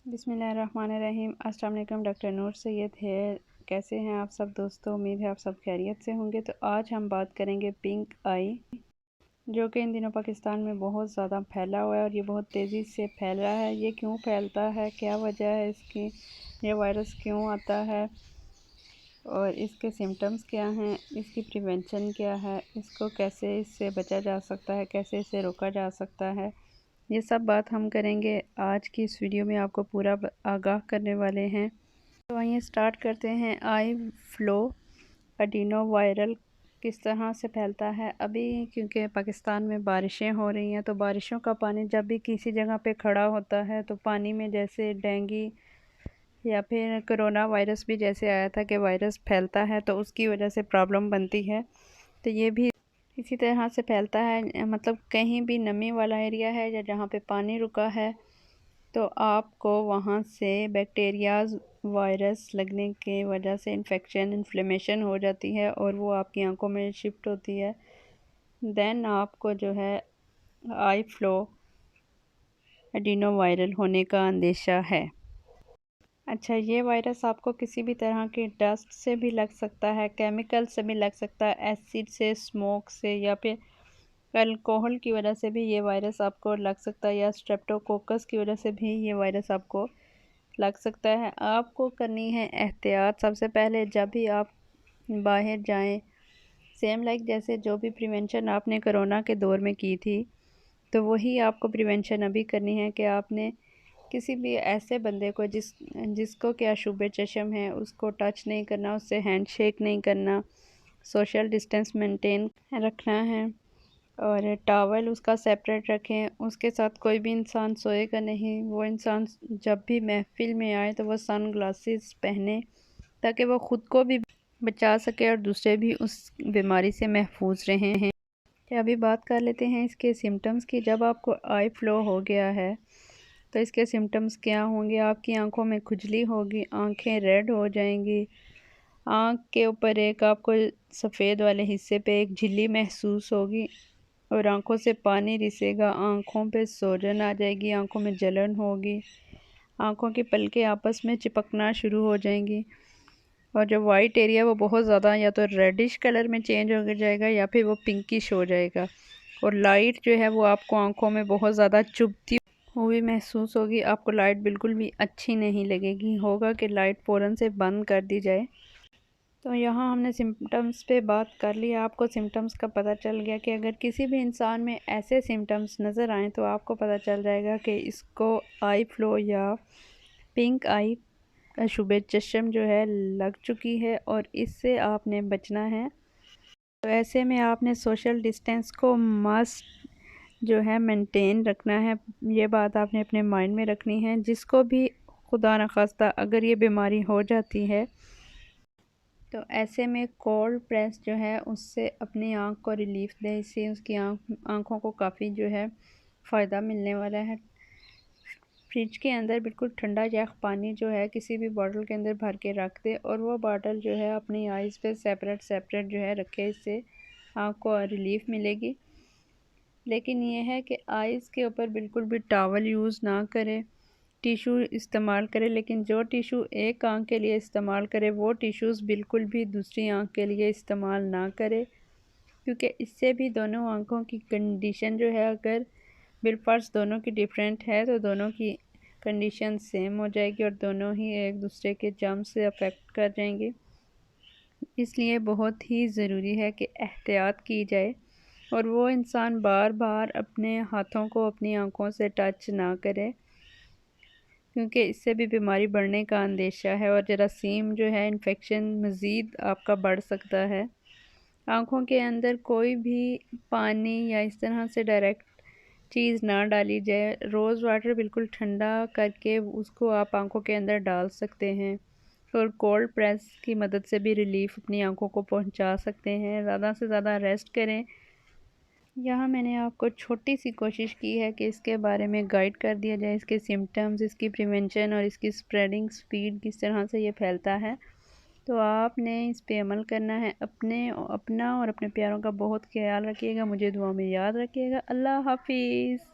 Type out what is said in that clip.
بسم اللہ الرحمن الرحیم۔ السلام علیکم، ڈاکٹر نور سید ہے۔ کیسے ہیں آپ سب دوستوں؟ امید ہے آپ سب خیریت سے ہوں گے۔ تو آج ہم بات کریں گے پنک آئی، جو کہ ان دنوں پاکستان میں بہت زیادہ پھیلا ہوا ہے اور یہ بہت تیزی سے پھیل رہا ہے۔ یہ کیوں پھیلتا ہے، کیا وجہ ہے اس کی، یہ وائرس کیوں آتا ہے اور اس کے سمٹمز کیا ہیں، اس کی پریونشن کیا ہے، اس کو کیسے اس سے بچا جا سکتا ہے، کیسے اسے روکا جا سکتا ہے، یہ سب بات ہم کریں گے آج کی اس ویڈیو میں، آپ کو پورا آگاہ کرنے والے ہیں۔ تو آئیے سٹارٹ کرتے ہیں۔ آئی فلو اڈینو وائرل کس طرح سے پھیلتا ہے؟ ابھی کیونکہ پاکستان میں بارشیں ہو رہی ہیں، تو بارشوں کا پانی جب بھی کسی جگہ پہ کھڑا ہوتا ہے تو پانی میں جیسے ڈینگی یا پھر کرونا وائرس بھی جیسے آیا تھا کہ وائرس پھیلتا ہے تو اس کی وجہ سے پرابلم بنتی ہے، تو یہ بھی اسی طرح سے پھیلتا ہے۔ مطلب کہیں بھی نمی والا ایریا ہے یا جہاں پہ پانی رکا ہے تو آپ کو وہاں سے بیکٹیریاز وائرس لگنے کی وجہ سے انفلیمیشن ہو جاتی ہے اور وہ آپ کی آنکھوں میں شفٹ ہوتی ہے۔ دین آپ کو جو ہے آئی فلو اڈینو وائرل ہونے کا اندیشہ ہے۔ اچھا، یہ وائرس آپ کو کسی بھی طرح کی ڈسٹ سے بھی لگ سکتا ہے، کیمیکل سے بھی لگ سکتا ہے، ایسڈ سے، اسموک سے، یا پھر الکوہل کی وجہ سے بھی یہ وائرس آپ کو لگ سکتا ہے، یا اسٹریپٹوکوکس کی وجہ سے بھی یہ وائرس آپ کو لگ سکتا ہے۔ آپ کو کرنی ہے احتیاط سب سے پہلے جب بھی آپ باہر جائیں، سیم لائک جیسے جو بھی پریونشن آپ نے کرونا کے دور میں کی تھی تو وہی آپ کو پریونشن ابھی کرنی ہے کہ آپ نے کسی بھی ایسے بندے کو جس کو کیا شبہ چشم ہے اس کو ٹچ نہیں کرنا، اس سے ہینڈ شیک نہیں کرنا، سوشل ڈسٹینس مینٹین رکھنا ہے، اور ٹاول اس کا سیپریٹ رکھیں۔ اس کے ساتھ کوئی بھی انسان سوئے گا نہیں۔ وہ انسان جب بھی محفل میں آئے تو وہ سن گلاسز پہنے تاکہ وہ خود کو بھی بچا سکے اور دوسرے بھی اس بیماری سے محفوظ رہیں ہیں۔ ابھی بات کر لیتے ہیں اس کے سمٹمز کی۔ جب آپ کو آئی فلو ہو گیا ہے تو اس کے سمٹمز کیا ہوں گے؟ آپ کی آنکھوں میں کھجلی ہوگی، آنکھیں ریڈ ہو جائیں گی، آنکھ کے اوپر ایک آپ کو سفید والے حصے پہ ایک جھلی محسوس ہوگی اور آنکھوں سے پانی رسے گا، آنکھوں پہ سوجن آ جائے گی، آنکھوں میں جلن ہوگی، آنکھوں کی پلکیں آپس میں چپکنا شروع ہو جائیں گی، اور جو وائٹ ایریا وہ بہت زیادہ یا تو ریڈش کلر میں چینج ہو جائے گا یا پھر وہ پنکش ہو جائے گا، اور لائٹ جو ہے وہ آپ کو آنکھوں میں بہت زیادہ چبھتی ہوئی محسوس ہوگی۔ آپ کو لائٹ بالکل بھی اچھی نہیں لگے گی، ہوگا کہ لائٹ فوراً سے بند کر دی جائے۔ تو یہاں ہم نے سمٹمز پہ بات کر لی، آپ کو سمٹمز کا پتہ چل گیا کہ اگر کسی بھی انسان میں ایسے سمٹمز نظر آئیں تو آپ کو پتہ چل جائے گا کہ اس کو آئی فلو یا پنک آئی شبہ چشم جو ہے لگ چکی ہے اور اس سے آپ نے بچنا ہے۔ تو ایسے میں آپ نے سوشل ڈسٹینس کو مسٹ جو ہے مینٹین رکھنا ہے، یہ بات آپ نے اپنے مائنڈ میں رکھنی ہے۔ جس کو بھی خدا نخواستہ اگر یہ بیماری ہو جاتی ہے تو ایسے میں کولڈ پریس جو ہے اس سے اپنی آنکھ کو ریلیف دے، اس سے اس کی آنکھوں کو کافی جو ہے فائدہ ملنے والا ہے۔ فریج کے اندر بالکل ٹھنڈا یخ پانی جو ہے کسی بھی باٹل کے اندر بھر کے رکھ دے اور وہ باٹل جو ہے اپنی آئیز پہ سیپریٹ جو ہے رکھے، اس سے آنکھ کو ریلیف ملے گی۔ لیکن یہ ہے کہ آئیز کے اوپر بالکل بھی ٹاول یوز نہ کرے، ٹیشو استعمال کرے، لیکن جو ٹیشو ایک آنکھ کے لیے استعمال کرے وہ ٹیشوز بالکل بھی دوسری آنکھ کے لیے استعمال نہ کرے، کیونکہ اس سے بھی دونوں آنکھوں کی کنڈیشن جو ہے اگر بالفرض دونوں کی ڈیفرنٹ ہے تو دونوں کی کنڈیشن سیم ہو جائے گی اور دونوں ہی ایک دوسرے کے جرم سے افیکٹ کر جائیں گی۔ اس لیے بہت ہی ضروری ہے کہ احتیاط کی جائے اور وہ انسان بار بار اپنے ہاتھوں کو اپنی آنکھوں سے ٹچ نہ کرے، کیونکہ اس سے بھی بیماری بڑھنے کا اندیشہ ہے اور جراثیم جو ہے انفیکشن مزید آپ کا بڑھ سکتا ہے۔ آنکھوں کے اندر کوئی بھی پانی یا اس طرح سے ڈائریکٹ چیز نہ ڈالی جائے۔ روز واٹر بالکل ٹھنڈا کر کے اس کو آپ آنکھوں کے اندر ڈال سکتے ہیں اور کولڈ پریس کی مدد سے بھی ریلیف اپنی آنکھوں کو پہنچا سکتے ہیں۔ زیادہ سے زیادہ ریسٹ کریں۔ یہاں میں نے آپ کو چھوٹی سی کوشش کی ہے کہ اس کے بارے میں گائیڈ کر دیا جائے، اس کے سمٹمز، اس کی پریونشن اور اس کی سپریڈنگ سپیڈ کس طرح سے یہ پھیلتا ہے۔ تو آپ نے اس پہ عمل کرنا ہے۔ اپنا اور اپنے پیاروں کا بہت خیال رکھیے گا، مجھے دعا میں یاد رکھیے گا۔ اللہ حافظ۔